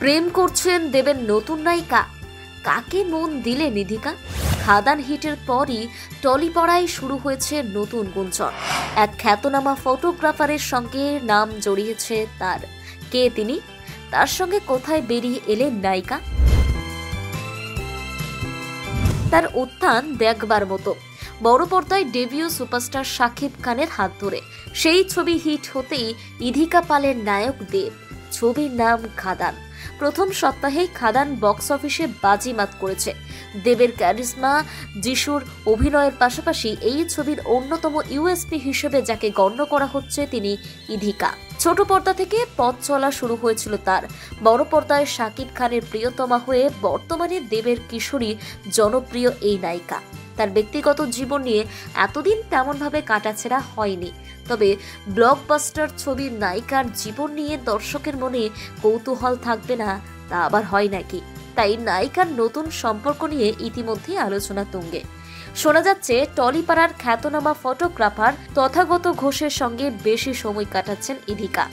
প্রেম করছেন দেবের নতুন নায়িকা, কাকে মন দিলে নিধিকা? খাদান হিটের পরই টলিপাড়ায় শুরু হয়েছে নতুন গুঞ্জন। এক খ্যাতনামা ফটোগ্রাফারের সঙ্গে নাম জড়িয়েছে তার। কে তিনি? তার সঙ্গে কোথায় বেরিয়ে এলেন নায়িকা? তার উত্থান দেখবার মতো। বড় পর্দায় ডেবিউ সুপারস্টার শাকিব খানের হাত ধরে সেই ছবি হিট হতেই ইধিকা পালের নায়ক দেব। ছবির নাম খাদান। প্রথম সপ্তাহেই খাদান বক্স অফিসে বাজিমাত করেছে। দেবের ক্যারিজমা, যিশুর অভিনয়ের পাশাপাশি এই ছবির অন্যতম ইউএসপি হিসেবে যাকে গণ্য করা হচ্ছে তিনি ইধিকা। ছোট পর্দা থেকে পথ চলা শুরু হয়েছিল তার। বড় পর্দায় শাকিব খানের প্রিয়তমা হয়ে বর্তমানে দেবের কিশোরী জনপ্রিয় এই নায়িকা। তার ব্যক্তিগত জীবন নিয়ে এতদিন তেমনভাবে কাটাছেড়া হয়নি, তবে ব্লকবাস্টার ছবির নায়িকার জীবন নিয়ে দর্শকের মনে কৌতূহল থাকবে না তা আবার হয় নাকি। তাই নায়িকার নতুন সম্পর্ক নিয়ে ইতিমধ্যে আলোচনা তুঙ্গে। শোনা যাচ্ছে টলিপাড়ার খ্যাতনামা ফটোগ্রাফার তথাগত ঘোষের সঙ্গে বেশি সময় কাটাচ্ছেন ইধিকা।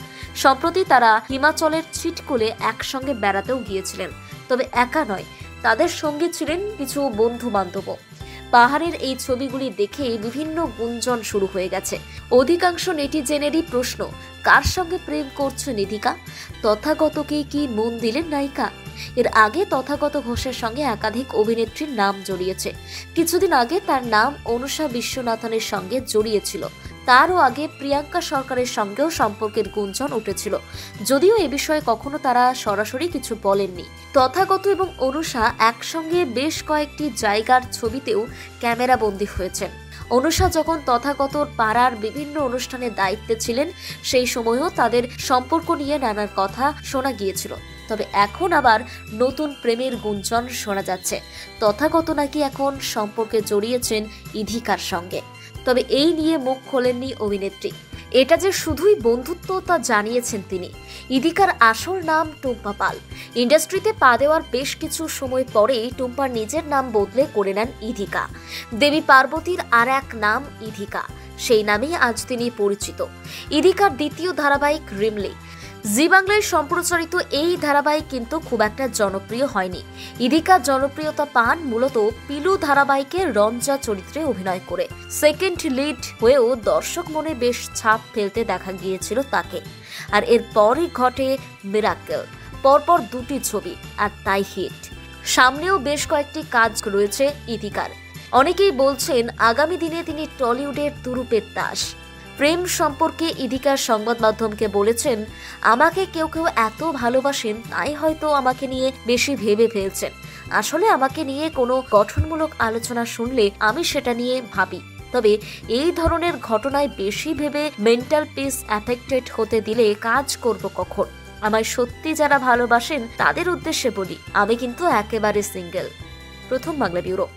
সম্প্রতি তারা হিমাচলের ছিটকুলে একসঙ্গে বেড়াতেও গিয়েছিলেন, তবে একা নয়, তাদের সঙ্গে ছিলেন কিছু বন্ধু বান্ধব। পাহাড়ের এই ছবিগুলি দেখে বিভিন্ন গুঞ্জন শুরু হয়ে গেছে। অধিকাংশ নেটিজেনেরই প্রশ্ন, কার সঙ্গে প্রেম করছে নিধিকা? তথাগতকে কি মন দিলেন নায়িকা? এর আগে তথাগত ঘোষের সঙ্গে একাধিক অভিনেত্রীর নাম জড়িয়েছে। কিছুদিন আগে তার নাম অনুষা বিশ্বনাথনের সঙ্গে জড়িয়েছিল। তারও আগে প্রিয়াঙ্কা সরকারের সঙ্গেও সম্পর্কের গুঞ্জন উঠেছিল, যদিও এ বিষয়ে কখনো তারা সরাসরি কিছু বলেননি। তথাগত এবং অনুষা একসঙ্গে বেশ কয়েকটি জায়গার ছবিতেও ক্যামেরাবন্দী হয়েছেন। অনুষা যখন তথাগতর পাড়ার বিভিন্ন অনুষ্ঠানের দায়িত্বে ছিলেন, সেই সময়ও তাদের সম্পর্ক নিয়ে নানার কথা শোনা গিয়েছিল। তবে এখন আবার নতুন প্রেমের গুঞ্জন শোনা যাচ্ছে। তথাগত নাকি এখন সম্পর্কে জড়িয়েছেন ইধিকার সঙ্গে। তবে এই নিয়ে মুখ খোলেননি অভিনেত্রী। এটা যে শুধুই বন্ধুত্ব তা জানিয়েছেন তিনি। ইধিকার আসল নাম টুম্পা পাল। ইন্ডাস্ট্রিতে পা দেওয়ার বেশ কিছু সময় পরেই টুম্পার নিজের নাম বদলে করে নেন ইধিকা। দেবী পার্বতীর আর এক নাম ইধিকা, সেই নামেই আজ তিনি পরিচিত। ইধিকার দ্বিতীয় ধারাবাহিক রিমলি জি বাংলায় সম্প্রচারিত এই ধারাবাহিক কিন্তু খুব একটা জনপ্রিয় হয়নি। ইধিকা জনপ্রিয়তা পান মূলত পিলু ধারাবাহিকে রঞ্জা চরিত্রে অভিনয় করে। সেকেন্ড লিড হয়েও দর্শক মনে বেশ ছাপ ফেলতে দেখা গিয়েছিল তাকে। আর এরপরই ঘটে মিরাকেল, পরপর দুটি ছবি, আর তাই হিট। সামনেও বেশ কয়েকটি কাজ রয়েছে ইধিকার। অনেকেই বলছেন আগামী দিনে তিনি টলিউডের তুরুপের তাস। প্রেম সম্পর্কে ইধিকার সংবাদ মাধ্যমকে বলেছেন, আমাকে কেউ কেউ এত ভালোবাসেন তাই হয়তো আমাকে নিয়ে বেশি ভেবে ফেলছেন। আসলে আমাকে নিয়ে কোনো গঠনমূলক আলোচনা শুনলে আমি সেটা নিয়ে ভাবি, তবে এই ধরনের ঘটনায় বেশি ভেবে মেন্টাল পিস অ্যাফেক্টেড হতে দিলে কাজ করব কখন? আমায় সত্যি যারা ভালোবাসেন তাদের উদ্দেশ্যে বলি, আমি কিন্তু একেবারে সিঙ্গেল। প্রথম বাংলা ব্যুরো।